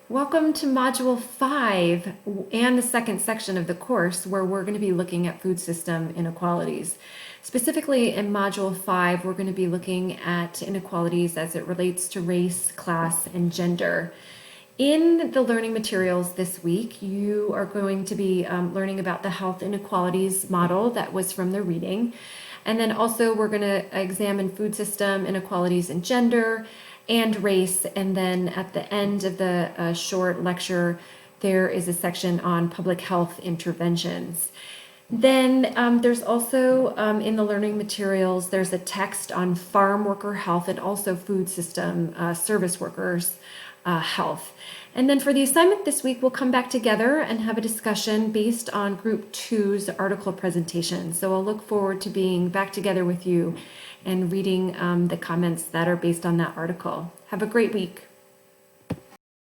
Welcome to Module 5 and the second section of the course where we're going to be looking at food system inequalities. Specifically in Module 5, we're going to be looking at inequalities as it relates to race, class, and gender. In the learning materials this week, you are going to be learning about the health inequalities model that was from the reading. And then also we're going to examine food system inequalities in gender and race. And then at the end of the short lecture, there is a section on public health interventions. Then there's also in the learning materials, there's a text on farm worker health and also food system service workers health. And then for the assignment this week, we'll come back together and have a discussion based on Group 2's article presentation. So I'll look forward to being back together with you and reading the comments that are based on that article. Have a great week.